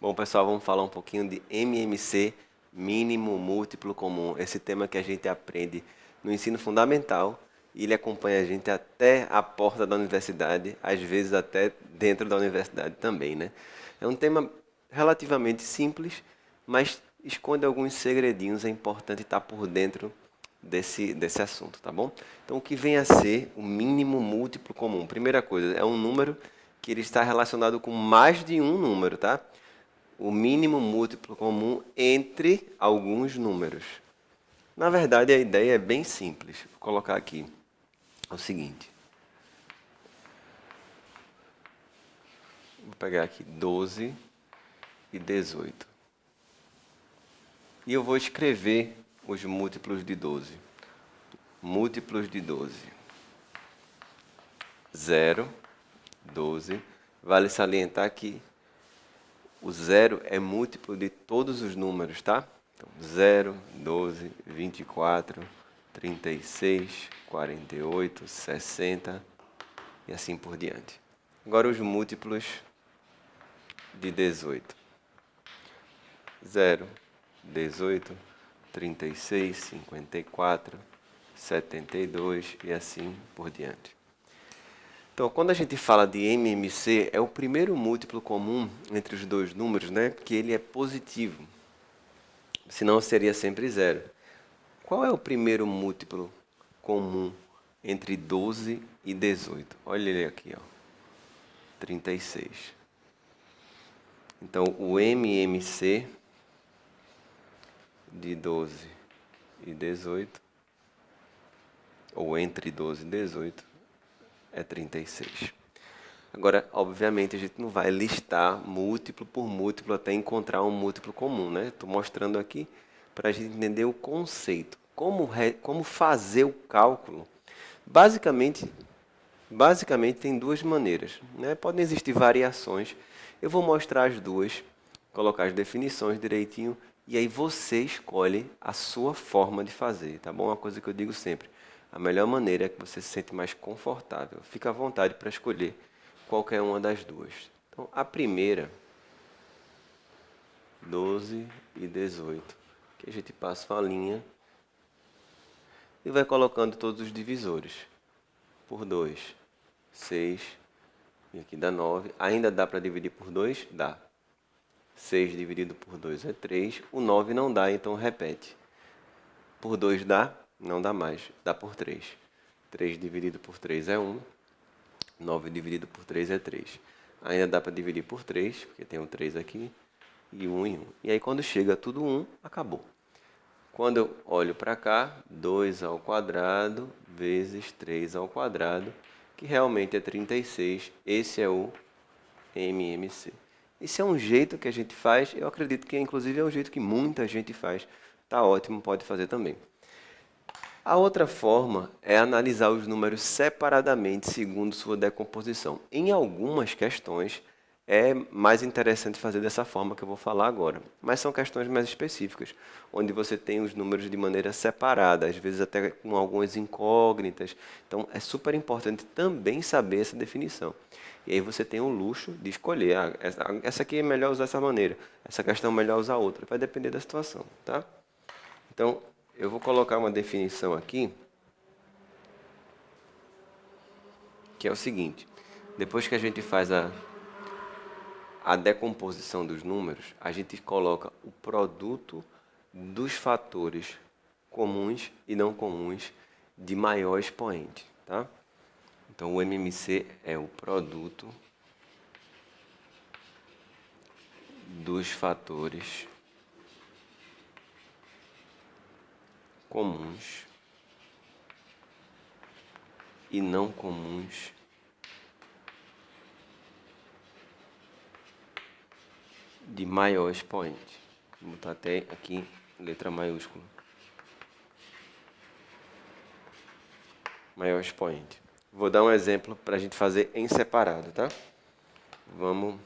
Bom, pessoal, vamos falar um pouquinho de MMC, mínimo múltiplo comum. Esse tema que a gente aprende no ensino fundamental e ele acompanha a gente até a porta da universidade, às vezes até dentro da universidade também, né? É um tema relativamente simples, mas esconde alguns segredinhos, é importante estar por dentro desse assunto, tá bom? Então, o que vem a ser o mínimo múltiplo comum? Primeira coisa, é um número que ele está relacionado com mais de um número, tá? O mínimo múltiplo comum entre alguns números. Na verdade, a ideia é bem simples. Vou colocar aqui o seguinte. Vou pegar aqui 12 e 18. E eu vou escrever os múltiplos de 12. Múltiplos de 12. 0, 12. Vale salientar que o 0 é múltiplo de todos os números, tá? Então, 0, 12, 24, 36, 48, 60 e assim por diante. Agora os múltiplos de 18. 0, 18, 36, 54, 72 e assim por diante. Então, quando a gente fala de MMC, é o primeiro múltiplo comum entre os dois números, né? Que ele é positivo. Senão seria sempre 0. Qual é o primeiro múltiplo comum entre 12 e 18? Olha ele aqui, ó. 36. Então, o MMC de 12 e 18, ou entre 12 e 18, é 36. Agora, obviamente, a gente não vai listar múltiplo por múltiplo até encontrar um múltiplo comum, né? Estou mostrando aqui para a gente entender o conceito. Como fazer o cálculo? Basicamente tem duas maneiras, né? Podem existir variações. Eu vou mostrar as duas, colocar as definições direitinho e aí você escolhe a sua forma de fazer, tá bom? Uma coisa que eu digo sempre, a melhor maneira é que você se sente mais confortável. Fica à vontade para escolher qualquer uma das duas. Então, a primeira, 12 e 18, que a gente passa uma linha e vai colocando todos os divisores. Por 2, 6, e aqui dá 9. Ainda dá para dividir por 2? Dá. 6 dividido por 2 é 3. O 9 não dá, então repete. Por 2 dá? Não dá mais. Dá por 3. 3 dividido por 3 é 1. 9 dividido por 3 é 3. Ainda dá para dividir por 3, porque tem um 3 aqui, e 1 e 1. E aí quando chega tudo 1, acabou. Quando eu olho para cá, 2 ao quadrado vezes 3 ao quadrado, que realmente é 36. Esse é o MMC. Esse é um jeito que a gente faz, eu acredito que inclusive é um jeito que muita gente faz. Tá ótimo, pode fazer também. A outra forma é analisar os números separadamente segundo sua decomposição. Em algumas questões é mais interessante fazer dessa forma que eu vou falar agora, mas são questões mais específicas, onde você tem os números de maneira separada, às vezes até com algumas incógnitas. Então é super importante também saber essa definição. E aí você tem o luxo de escolher, essa aqui é melhor usar dessa maneira, essa questão é melhor usar outra, vai depender da situação, tá? Então, eu vou colocar uma definição aqui, que é o seguinte. Depois que a gente faz a decomposição dos números, a gente coloca o produto dos fatores comuns e não comuns de maior expoente, tá? Então, o MMC é o produto dos fatores comuns e não comuns de maior expoente. Vou botar até aqui letra maiúscula. Maior expoente. Vou dar um exemplo para a gente fazer em separado, tá? Vamos.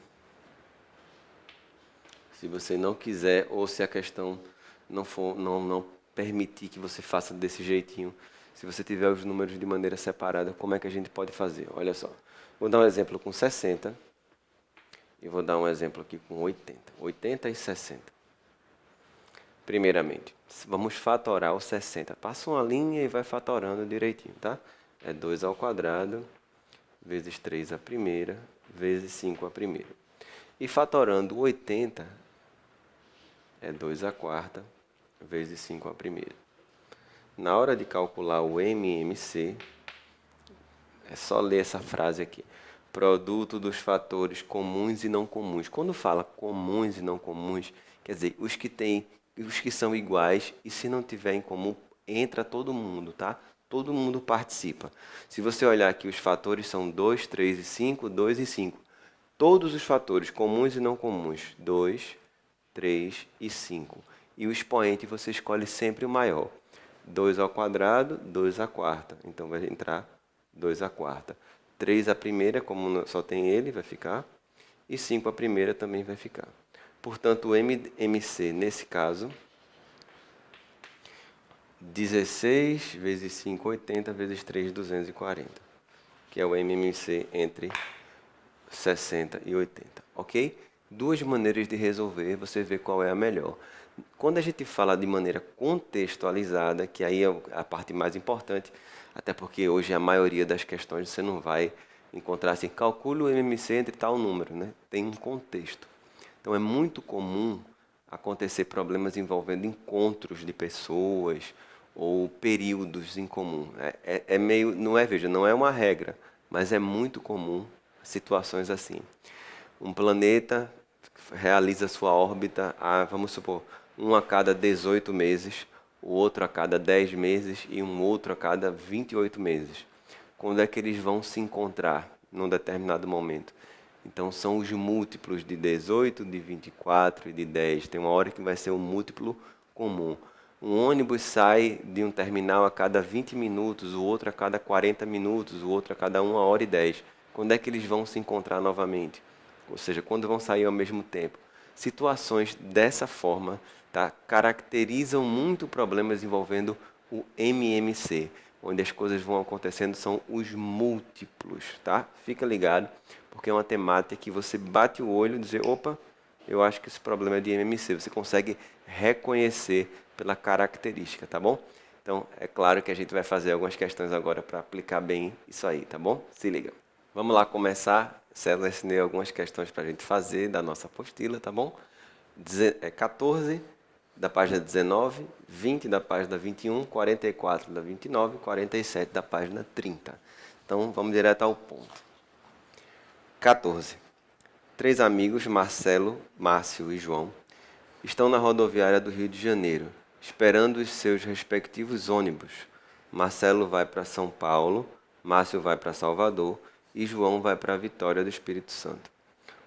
Se você não quiser ou se a questão não permitir que você faça desse jeitinho, se você tiver os números de maneira separada, como é que a gente pode fazer? Olha só. Vou dar um exemplo com 60 E vou dar um exemplo aqui com 80. 80 e 60. Primeiramente, vamos fatorar o 60. Passa uma linha e vai fatorando direitinho, tá? É 2 ao quadrado, vezes 3 a primeira, vezes 5 a primeira. E fatorando o 80, é 2 a quarta, vezes 5 a primeira. Na hora de calcular o MMC, é só ler essa frase aqui. Produto dos fatores comuns e não comuns. Quando fala comuns e não comuns, quer dizer, os que são iguais, e se não tiver em comum, entra todo mundo, tá? Todo mundo participa. Se você olhar aqui, os fatores são 2, 3 e 5, 2 e 5. Todos os fatores comuns e não comuns, 2, 3 e 5. E o expoente você escolhe sempre o maior. 2 ao quadrado, 2 à quarta. Então vai entrar 2 à quarta. 3 à primeira, como só tem ele, vai ficar. E 5 à primeira também vai ficar. Portanto, o MMC, nesse caso, 16 vezes 5, 80, vezes 3, 240. Que é o MMC entre 60 e 80, ok? Duas maneiras de resolver, você vê qual é a melhor. Quando a gente fala de maneira contextualizada, que aí é a parte mais importante, até porque hoje a maioria das questões você não vai encontrar assim, calcule o MMC entre tal número, né? Tem um contexto. Então é muito comum acontecer problemas envolvendo encontros de pessoas ou períodos em comum. É meio, não é, veja, não é uma regra, mas é muito comum situações assim. Um planeta realiza sua órbita a, vamos supor, um a cada 18 meses, o outro a cada 10 meses e um outro a cada 28 meses. Quando é que eles vão se encontrar num determinado momento? Então são os múltiplos de 18, de 24 e de 10. Tem uma hora que vai ser um múltiplo comum. Um ônibus sai de um terminal a cada 20 minutos, o outro a cada 40 minutos, o outro a cada 1 hora e 10. Quando é que eles vão se encontrar novamente? Ou seja, quando vão sair ao mesmo tempo. Situações dessa forma, tá, caracterizam muito problemas envolvendo o MMC, onde as coisas vão acontecendo são os múltiplos, tá? Fica ligado, porque é uma temática que você bate o olho e dizer, opa, eu acho que esse problema é de MMC. Você consegue reconhecer pela característica, tá bom? Então, é claro que a gente vai fazer algumas questões agora para aplicar bem isso aí, tá bom? Se liga. Vamos lá começar. Selecionei algumas questões para a gente fazer da nossa apostila, tá bom? 14 da página 19, 20 da página 21, 44 da 29 e 47 da página 30. Então, vamos direto ao ponto. 14. Três amigos, Marcelo, Márcio e João, estão na rodoviária do Rio de Janeiro, esperando os seus respectivos ônibus. Marcelo vai para São Paulo, Márcio vai para Salvador e João vai para Vitória do Espírito Santo.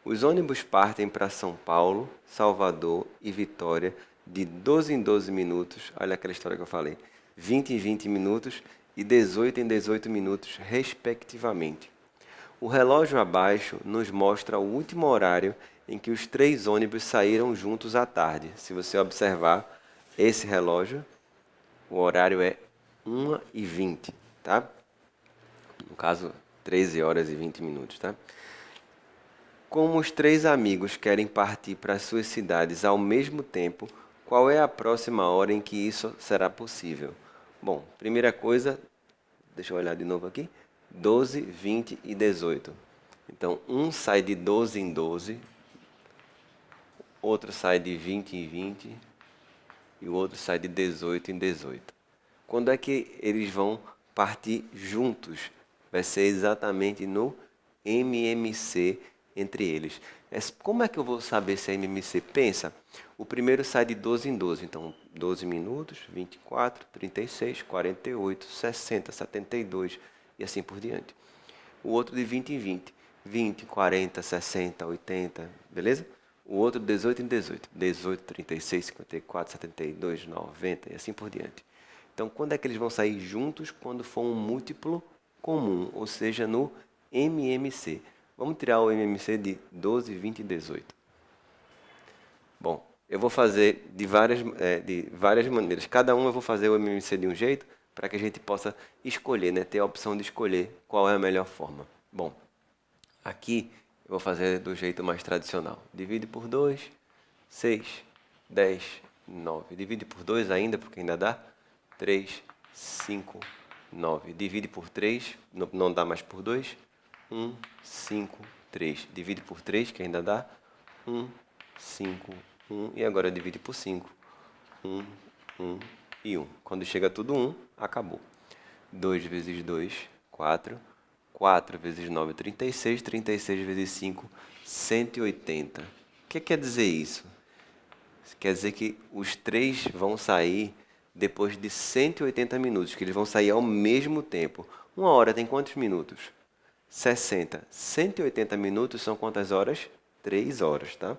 Os ônibus partem para São Paulo, Salvador e Vitória de 12 em 12 minutos, olha aquela história que eu falei, 20 em 20 minutos e 18 em 18 minutos, respectivamente. O relógio abaixo nos mostra o último horário em que os três ônibus saíram juntos à tarde. Se você observar esse relógio, o horário é 1h20, tá? No caso, 13 horas e 20 minutos, tá? Como os três amigos querem partir para as suas cidades ao mesmo tempo, qual é a próxima hora em que isso será possível? Bom, primeira coisa, deixa eu olhar de novo aqui, 12, 20 e 18. Então, um sai de 12 em 12, outro sai de 20 em 20 e o outro sai de 18 em 18. Quando é que eles vão partir juntos? Vai ser exatamente no MMC entre eles. Como é que eu vou saber se é MMC? Pensa, o primeiro sai de 12 em 12, então 12 minutos, 24, 36, 48, 60, 72 e assim por diante. O outro de 20 em 20, 20, 40, 60, 80, beleza? O outro 18 em 18, 18, 36, 54, 72, 90 e assim por diante. Então, quando é que eles vão sair juntos? Quando for um múltiplo comum, ou seja, no MMC. Vamos tirar o MMC de 12, 20 e 18. Bom, eu vou fazer de várias maneiras. Cada um eu vou fazer o MMC de um jeito para que a gente possa escolher, né? Ter a opção de escolher qual é a melhor forma. Bom, aqui Eu vou fazer do jeito mais tradicional. Divide por 2, 6, 10, 9. Divide por 2 ainda, porque ainda dá. 3, 5, 9. Divide por 3, não dá mais por 2. 1, 5, 3. Divide por 3, que ainda dá. 1, 5, 1. E agora divide por 5. 1, 1 e 1. Quando chega tudo 1, acabou. 2 vezes 2, 4. 4 vezes 9, 36. 36 vezes 5, 180. O que quer dizer isso? Quer dizer que os três vão sair depois de 180 minutos, que eles vão sair ao mesmo tempo. Uma hora tem quantos minutos? 60. 180 minutos são quantas horas? 3 horas, tá?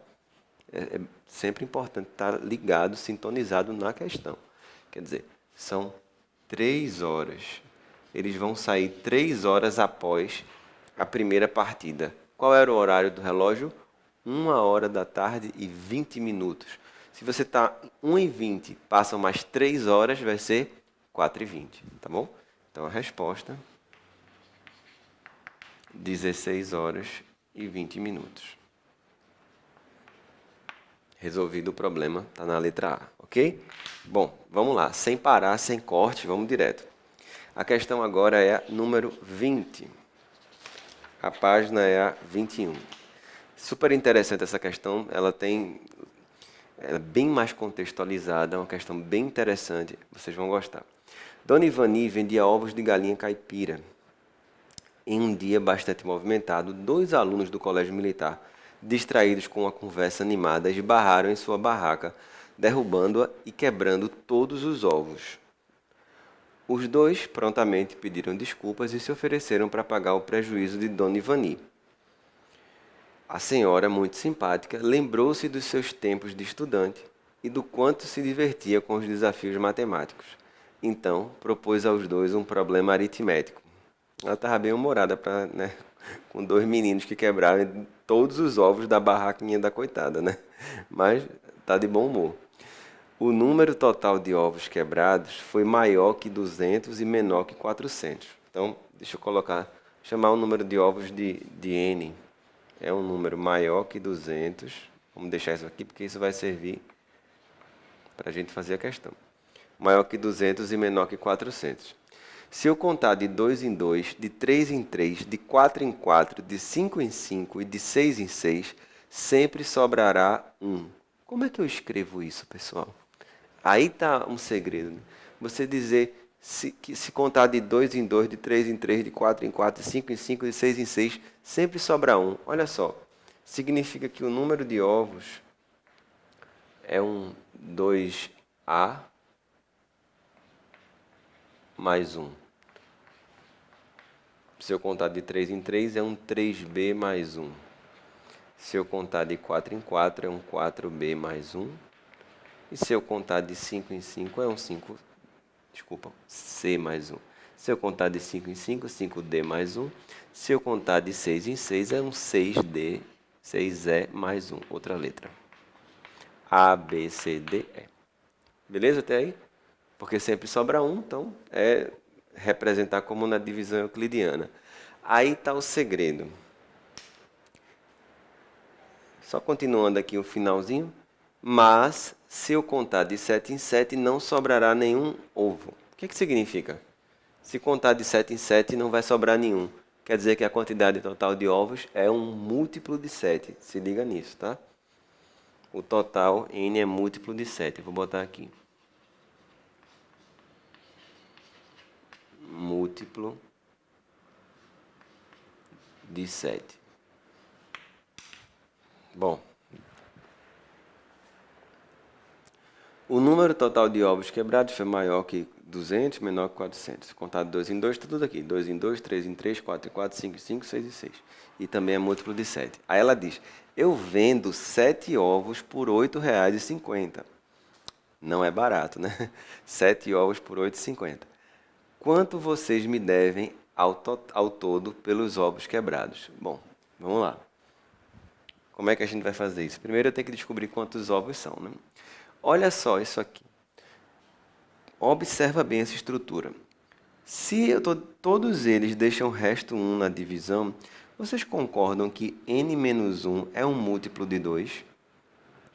É sempre importante estar ligado, sintonizado na questão. Quer dizer, são 3 horas. Eles vão sair 3 horas após a primeira partida. Qual era o horário do relógio? 1h da tarde e 20 minutos. Se você está 1h20, passam mais 3 horas, vai ser 4h20, tá bom? Então a resposta, 16 horas e 20 minutos. Resolvido o problema, está na letra A, ok? Bom, vamos lá, sem parar, sem corte, vamos direto. A questão agora é a número 20. A página é a 21. Super interessante essa questão, ela é bem mais contextualizada, é uma questão bem interessante, vocês vão gostar. Dona Ivani vendia ovos de galinha caipira. Em um dia bastante movimentado, 2 alunos do colégio militar, distraídos com uma conversa animada, esbarraram em sua barraca, derrubando-a e quebrando todos os ovos. Os dois prontamente pediram desculpas e se ofereceram para pagar o prejuízo de Dona Ivani. A senhora, muito simpática, lembrou-se dos seus tempos de estudante e do quanto se divertia com os desafios matemáticos. Então, propôs aos dois um problema aritmético. Ela estava bem humorada com 2 meninos que quebraram todos os ovos da barraquinha da coitada, né? Mas tá de bom humor. O número total de ovos quebrados foi maior que 200 e menor que 400. Então, deixa eu chamar o número de ovos de N. É um número maior que 200. Vamos deixar isso aqui porque isso vai servir para a gente fazer a questão. Maior que 200 e menor que 400. Se eu contar de 2 em 2, de 3 em 3, de 4 em 4, de 5 em 5 e de 6 em 6, sempre sobrará 1. Como é que eu escrevo isso, pessoal? Aí está um segredo. Né? Você dizer se contar de 2 em 2, de 3 em 3, de 4 em 4, de 5 em 5, de 6 em 6, sempre sobra 1. Olha só, significa que o número de ovos é um 2A mais 1. Se eu contar de 3 em 3, é um 3B mais 1. Se eu contar de 4 em 4, é um 4B mais 1. E se eu contar de 5 em 5, é um C mais 1. Se eu contar de 5 em 5, 5D mais 1. Se eu contar de 6 em 6, é um 6D, 6E mais 1. Outra letra. A, B, C, D, E. Beleza até aí? Porque sempre sobra 1, então é representar como na divisão euclidiana. Aí está o segredo. Só continuando aqui o finalzinho. Mas, se eu contar de 7 em 7, não sobrará nenhum ovo. O que significa? Se contar de 7 em 7, não vai sobrar nenhum. Quer dizer que a quantidade total de ovos é um múltiplo de 7. Se liga nisso, tá? O total, n, é múltiplo de 7. Eu vou botar aqui. Múltiplo de 7. Bom. O número total de ovos quebrados foi maior que 200, menor que 400. Contado 2 em 2, está tudo aqui. 2 em 2, 3 em 3, 4 em 4, 5 em 5, 6 em 6. E também é múltiplo de 7. Aí ela diz, eu vendo 7 ovos por R$ 8,50. Não é barato, né? 7 ovos por R$ 8,50. Quanto vocês me devem ao todo pelos ovos quebrados? Bom, vamos lá. Como é que a gente vai fazer isso? Primeiro eu tenho que descobrir quantos ovos são, né? Olha só isso aqui. Observa bem essa estrutura. Se todos eles deixam resto 1 na divisão, Vocês concordam que n menos 1 é um múltiplo de 2?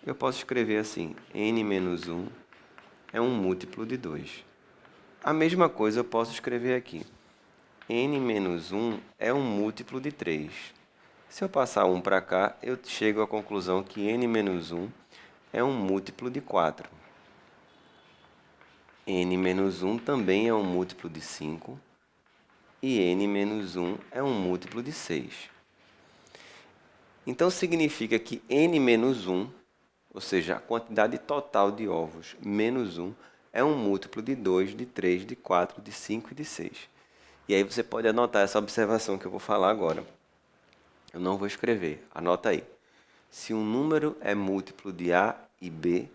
Eu posso escrever assim, n menos 1 é um múltiplo de 2. A mesma coisa eu posso escrever aqui. N menos 1 é um múltiplo de 3. Se eu passar 1 para cá, eu chego à conclusão que n menos 1 é um múltiplo de 4. N menos 1 também é um múltiplo de 5. E n menos 1 é um múltiplo de 6. Então, significa que n menos 1, ou seja, a quantidade total de ovos menos 1, é um múltiplo de 2, de 3, de 4, de 5 e de 6. E aí você pode anotar essa observação que eu vou falar agora. Eu não vou escrever, anota aí. Se um número é múltiplo de A e B,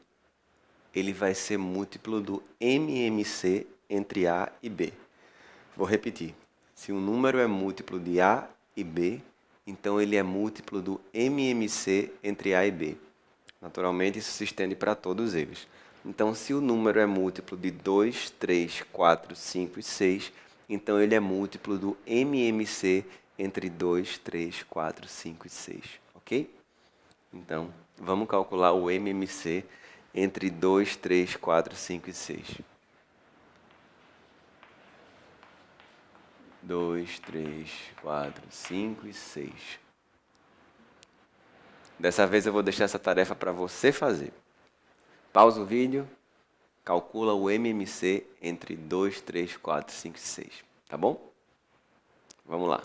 ele vai ser múltiplo do MMC entre A e B. Vou repetir. Se um número é múltiplo de A e B, então ele é múltiplo do MMC entre A e B. Naturalmente, isso se estende para todos eles. Então, se o número é múltiplo de 2, 3, 4, 5 e 6, então ele é múltiplo do MMC entre 2, 3, 4, 5 e 6. Ok? Então, vamos calcular o MMC entre 2, 3, 4, 5 e 6. 2, 3, 4, 5 e 6. Dessa vez eu vou deixar essa tarefa para você fazer. Pausa o vídeo, calcula o MMC entre 2, 3, 4, 5 e 6. Tá bom? Vamos lá.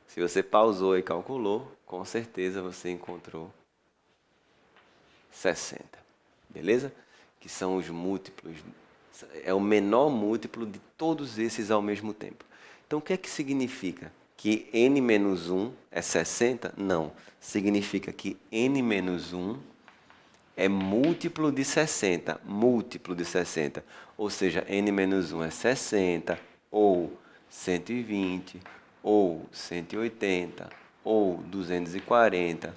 Se você pausou e calculou, com certeza você encontrou 60. Beleza? Que são os múltiplos. É o menor múltiplo de todos esses ao mesmo tempo. Então, o que é que significa? Que n menos 1 é 60? Não. Significa que n menos 1 é múltiplo de 60. Múltiplo de 60. Ou seja, n menos 1 é 60, ou 120, ou 180, ou 240,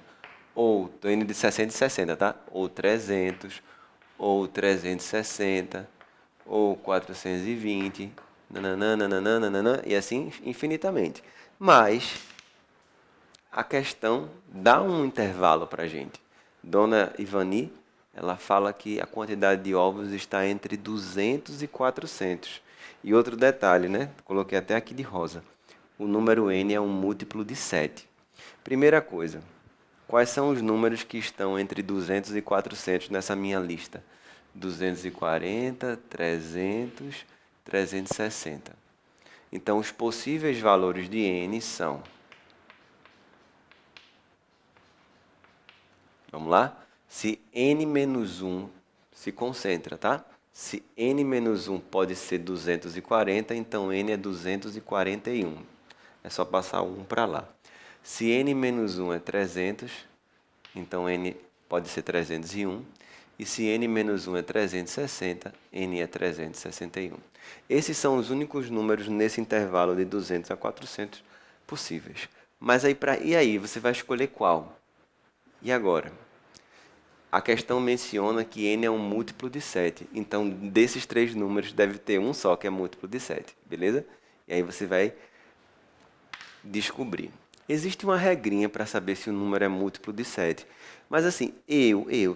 ou, estou indo de 60 em 60, tá? Ou 300, ou 360, ou 420, nananana, e assim infinitamente. Mas a questão dá um intervalo para a gente. Dona Ivani, ela fala que a quantidade de ovos está entre 200 e 400. E outro detalhe, né? Coloquei até aqui de rosa. O número n é um múltiplo de 7. Primeira coisa, quais são os números que estão entre 200 e 400 nessa minha lista? 240, 300, 360. Então, os possíveis valores de n são... Vamos lá? Se n menos 1 se concentra, tá? Se n menos 1 pode ser 240, então n é 241. É só passar 1 para lá. Se n menos 1 é 300, então n pode ser 301. E se n menos 1 é 360, n é 361. Esses são os únicos números nesse intervalo de 200 a 400 possíveis. Mas aí, e aí, você vai escolher qual? E agora? A questão menciona que n é um múltiplo de 7. Então, desses três números, deve ter um só que é múltiplo de 7. Beleza? E aí você vai descobrir. Existe uma regrinha para saber se o número é múltiplo de 7. Mas assim,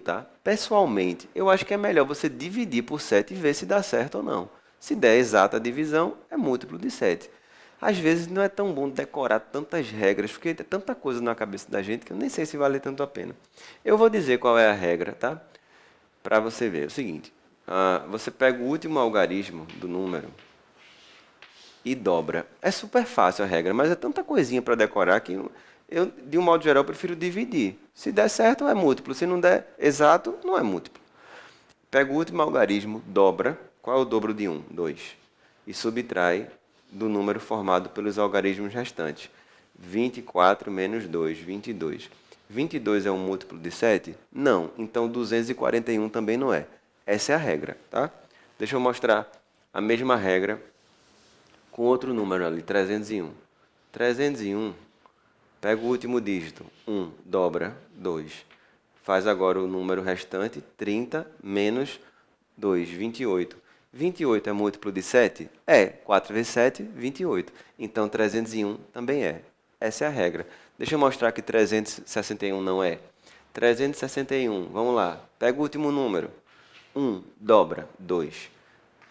tá? Pessoalmente, eu acho que é melhor você dividir por 7 e ver se dá certo ou não. Se der exata divisão, é múltiplo de 7. Às vezes não é tão bom decorar tantas regras, porque tem tanta coisa na cabeça da gente que eu nem sei se vale tanto a pena. Eu vou dizer qual é a regra, tá? Para você ver. É o seguinte, você pega o último algarismo do número e dobra. É super fácil a regra, mas é tanta coisinha para decorar que eu, de um modo geral, prefiro dividir. Se der certo, é múltiplo. Se não der exato, não é múltiplo. Pega o último algarismo, dobra. Qual é o dobro de 1? 2. E subtrai do número formado pelos algarismos restantes. 24 menos 2, 22. 22 é um múltiplo de 7? Não. Então 241 também não é. Essa é a regra, tá? Deixa eu mostrar a mesma regra com outro número ali, 301. 301, pega o último dígito, 1, dobra, 2. Faz agora o número restante, 30 menos 2, 28. 28 é múltiplo de 7? É. 4 vezes 7, 28. Então, 301 também é. Essa é a regra. Deixa eu mostrar que 361 não é. 361, vamos lá. Pega o último número. 1, dobra, 2.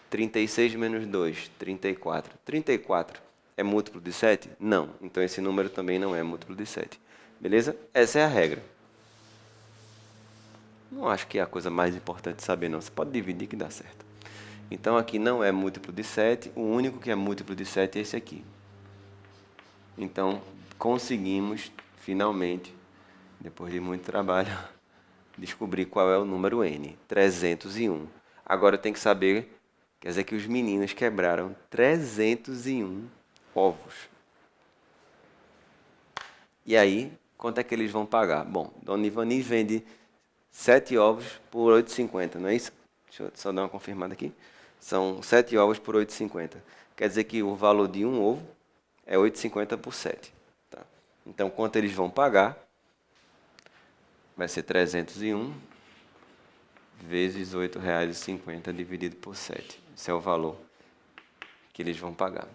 36 menos 2, 34. 34 é múltiplo de 7? Não. Então esse número também não é múltiplo de 7. Beleza? Essa é a regra. Não acho que é a coisa mais importante saber, não. Você pode dividir que dá certo. Então aqui não é múltiplo de 7. O único que é múltiplo de 7 é esse aqui. Então conseguimos, finalmente, depois de muito trabalho, descobrir qual é o número n. 301. Agora tem que saber, quer dizer que os meninos quebraram 301 ovos. E aí, quanto é que eles vão pagar? Bom, Dona Ivani vende 7 ovos por 8,50, não é isso? Deixa eu só dar uma confirmada aqui. São 7 ovos por 8,50. Quer dizer que o valor de um ovo é 8,50 por 7. Tá? Então, quanto eles vão pagar? Vai ser 301 vezes R$ 8,50 dividido por 7. Esse é o valor que eles vão pagar.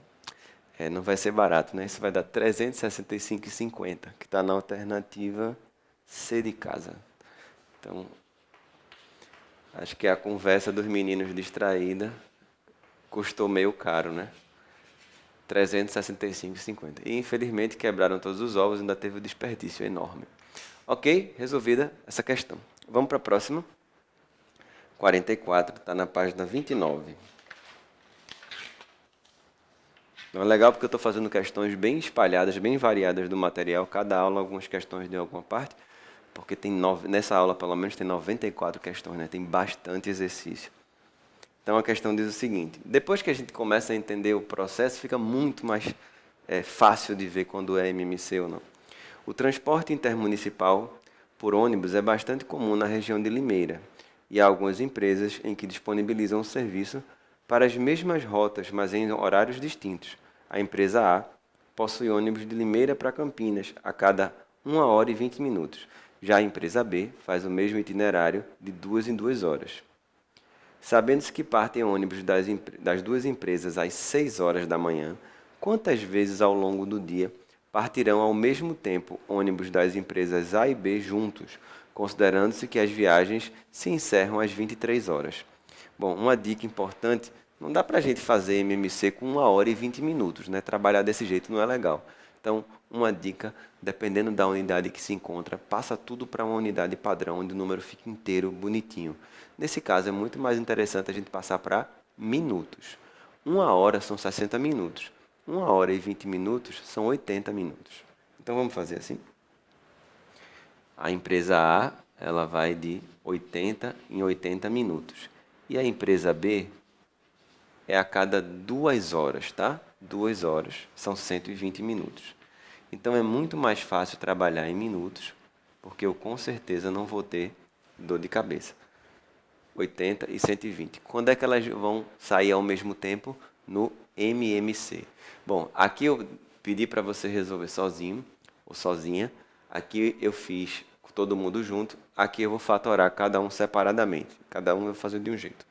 Não vai ser barato, né? Isso vai dar R$ 365,50, que está na alternativa C de casa. Então, acho que a conversa dos meninos distraída custou meio caro, né? R$ 365,50. E infelizmente quebraram todos os ovos e ainda teve um desperdício enorme. Ok? Resolvida essa questão. Vamos para a próxima. 44, está na página 29. Então é legal porque eu estou fazendo questões bem espalhadas, bem variadas do material. Cada aula algumas questões de alguma parte. Porque nessa aula pelo menos tem 94 questões, né? Tem bastante exercício. Então a questão diz o seguinte: depois que a gente começa a entender o processo, fica muito mais fácil de ver quando é MMC ou não. O transporte intermunicipal por ônibus é bastante comum na região de Limeira, e há algumas empresas em que disponibilizam o serviço para as mesmas rotas, mas em horários distintos. A empresa A possui ônibus de Limeira para Campinas a cada 1 hora e 20 minutos. Já a empresa B faz o mesmo itinerário de 2 em 2 horas. Sabendo-se que partem ônibus das duas empresas às 6 horas da manhã, quantas vezes ao longo do dia partirão ao mesmo tempo ônibus das empresas A e B juntos, considerando-se que as viagens se encerram às 23 horas? Bom, uma dica importante, não dá para a gente fazer MMC com 1 hora e 20 minutos, né? Trabalhar desse jeito não é legal. Então, uma dica, dependendo da unidade que se encontra, passa tudo para uma unidade padrão, onde o número fica inteiro, bonitinho. Nesse caso, é muito mais interessante a gente passar para minutos. 1 hora são 60 minutos. 1 hora e 20 minutos são 80 minutos. Então, vamos fazer assim? A empresa A, ela vai de 80 em 80 minutos. E a empresa B é a cada 2 horas, tá? 2 horas são 120 minutos. Então é muito mais fácil trabalhar em minutos, porque eu com certeza não vou ter dor de cabeça. 80 e 120. Quando é que elas vão sair ao mesmo tempo? No MMC. Bom, aqui eu pedi para você resolver sozinho ou sozinha. Aqui eu fiz com todo mundo junto. Aqui eu vou fatorar cada um separadamente. Cada um eu vou fazer de um jeito.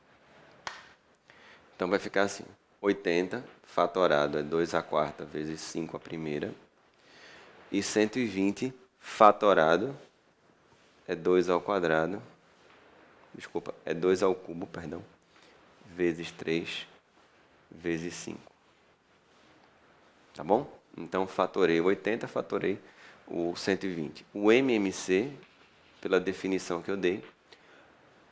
Então vai ficar assim. 80 fatorado é 2 a quarta vezes 5 a primeira. E 120 fatorado é 2 ao quadrado. Desculpa, é 2 ao cubo, perdão. Vezes 3 vezes 5. Tá bom? Então fatorei o 80, fatorei o 120. O MMC, pela definição que eu dei,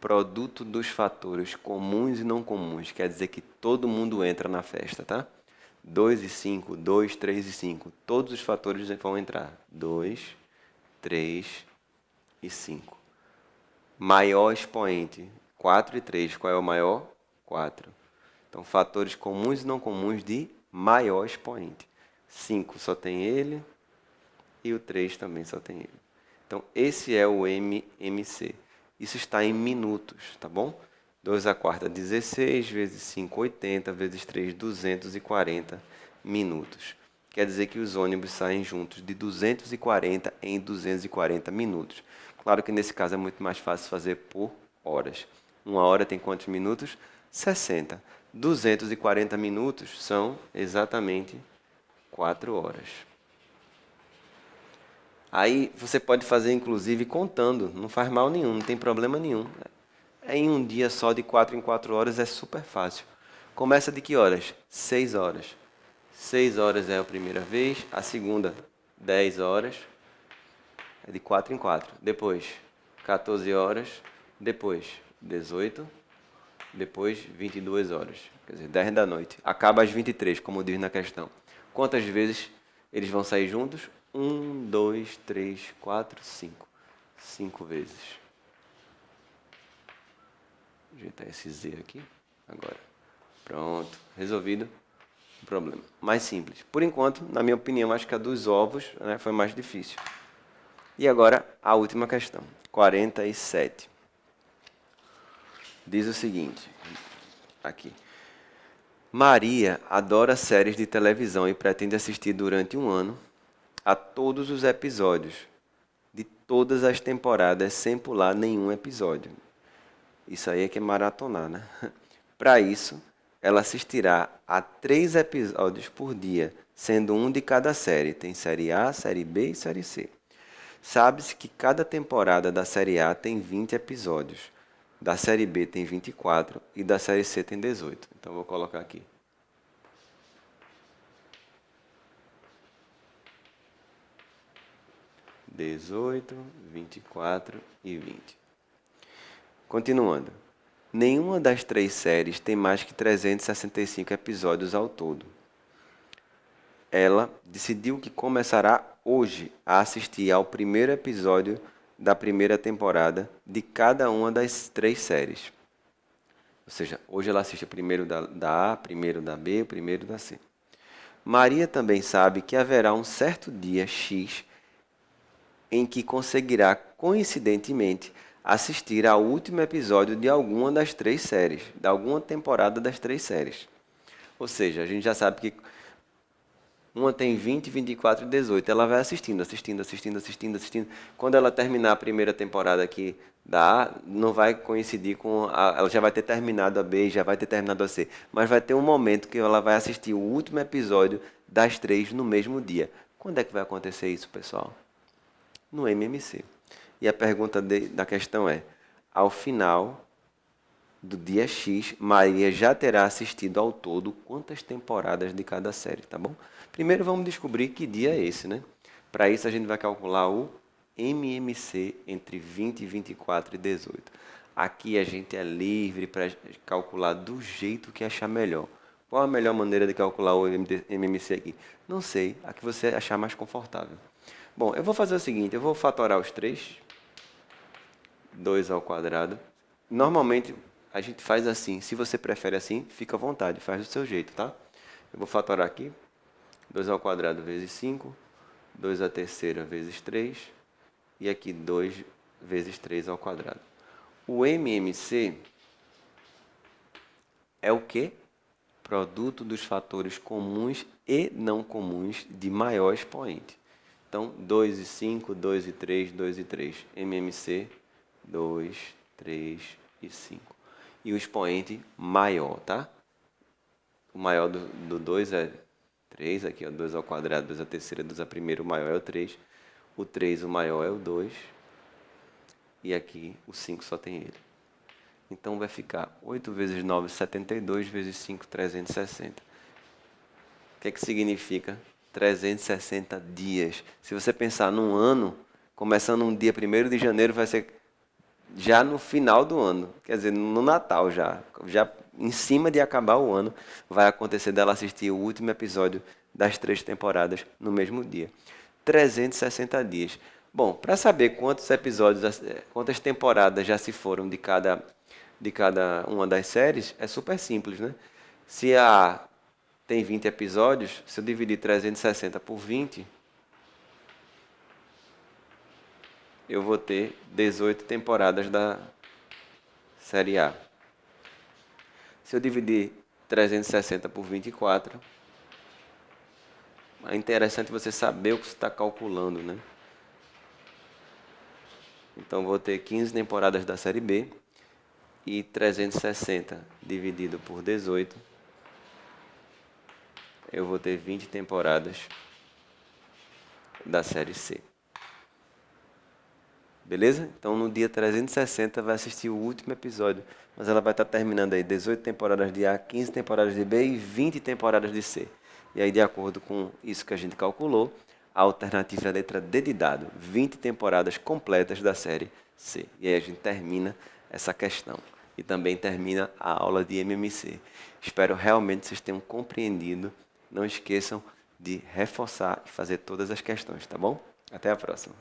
produto dos fatores comuns e não comuns. Quer dizer que todo mundo entra na festa, tá? 2 e 5, 2, 3 e 5. Todos os fatores vão entrar. 2, 3 e 5. Maior expoente. 4 e 3. Qual é o maior? 4. Então, fatores comuns e não comuns de maior expoente. 5 só tem ele. E o 3 também só tem ele. Então, esse é o MMC. Isso está em minutos, tá bom? 2 a quarta, 16, vezes 5, 80, vezes 3, 240 minutos. Quer dizer que os ônibus saem juntos de 240 em 240 minutos. Claro que nesse caso é muito mais fácil fazer por horas. 1 hora tem quantos minutos? 60. 240 minutos são exatamente 4 horas. Aí você pode fazer, inclusive, contando. Não faz mal nenhum, não tem problema nenhum. É em um dia só, de 4 em 4 horas, é super fácil. Começa de que horas? 6 horas. 6 horas é a primeira vez, a segunda, 10 horas, é de 4 em 4. Depois, 14 horas, depois, 18, depois, 22 horas. Quer dizer, 10 da noite. Acaba às 23, como diz na questão. Quantas vezes eles vão sair juntos? 1, 2, 3, 4, 5. 5 vezes. Vou ajeitar esse Z aqui. Agora. Pronto. Resolvido o problema. Mais simples. Por enquanto, na minha opinião, acho que a dos ovos, né, foi mais difícil. E agora, a última questão. 47. Diz o seguinte. Aqui. Maria adora séries de televisão e pretende assistir durante um ano a todos os episódios de todas as temporadas sem pular nenhum episódio. Isso aí é que é maratonar, né? Para isso, ela assistirá a 3 episódios por dia, sendo um de cada série. Tem série A, série B e série C. Sabe-se que cada temporada da série A tem 20 episódios, da série B tem 24 e da série C tem 18. Então vou colocar aqui. Dezoito, 24 e 20. Continuando. Nenhuma das 3 séries tem mais que 365 episódios ao todo. Ela decidiu que começará hoje a assistir ao primeiro episódio da primeira temporada de cada uma das 3 séries. Ou seja, hoje ela assiste o primeiro da A, primeiro da B, o primeiro da C. Maria também sabe que haverá um certo dia X em que conseguirá, coincidentemente, assistir ao último episódio de alguma das 3 séries, de alguma temporada das 3 séries. Ou seja, a gente já sabe que uma tem 20, 24 e 18. Ela vai assistindo. Quando ela terminar a primeira temporada aqui da A, não vai coincidir com ela já vai ter terminado a B, já vai ter terminado a C. Mas vai ter um momento que ela vai assistir o último episódio das 3 no mesmo dia. Quando é que vai acontecer isso, pessoal? No MMC. E a pergunta da questão é: ao final do dia X, Maria já terá assistido ao todo quantas temporadas de cada série, tá bom? Primeiro vamos descobrir que dia é esse, né? Para isso a gente vai calcular o MMC entre 20, 24 e 18. Aqui a gente é livre para calcular do jeito que achar melhor. Qual a melhor maneira de calcular o MMC aqui? Não sei, a que você achar mais confortável. Bom, eu vou fazer o seguinte, eu vou fatorar os 3, 2 ao quadrado. Normalmente a gente faz assim, se você prefere assim, fica à vontade, faz do seu jeito, tá? Eu vou fatorar aqui, 2 ao quadrado vezes 5, 2 à terceira vezes 3, e aqui 2 vezes 3 ao quadrado. O MMC é o quê? Produto dos fatores comuns e não comuns de maior expoente. Então, 2 e 5, 2 e 3, 2 e 3. MMC, 2, 3 e 5. E o expoente maior, tá? O maior do 2 é 3, aqui, ó, 2 ao quadrado, 2 à terceira, 2 à primeira, o maior é o 3. O 3, o maior é o 2. E aqui, o 5 só tem ele. Então, vai ficar 8 vezes 9, 72, vezes 5, 360. O que é que significa 360 dias? Se você pensar num ano, começando um dia 1º de janeiro, vai ser já no final do ano. Quer dizer, no Natal já em cima de acabar o ano, vai acontecer dela assistir o último episódio das 3 temporadas no mesmo dia. 360 dias. Bom, para saber quantos episódios, quantas temporadas já se foram de cada uma das séries, é super simples, né? Se a tem 20 episódios, se eu dividir 360 por 20, eu vou ter 18 temporadas da série A. Se eu dividir 360 por 24, é interessante você saber o que você está calculando, né? Então, vou ter 15 temporadas da série B e 360 dividido por 18, eu vou ter 20 temporadas da série C. Beleza? Então no dia 360 vai assistir o último episódio, mas ela vai estar terminando aí 18 temporadas de A, 15 temporadas de B e 20 temporadas de C. E aí, de acordo com isso que a gente calculou, a alternativa é a letra D de dado, 20 temporadas completas da série C. E aí a gente termina essa questão. E também termina a aula de MMC. Espero realmente que vocês tenham compreendido. Não esqueçam de reforçar e fazer todas as questões, tá bom? Até a próxima.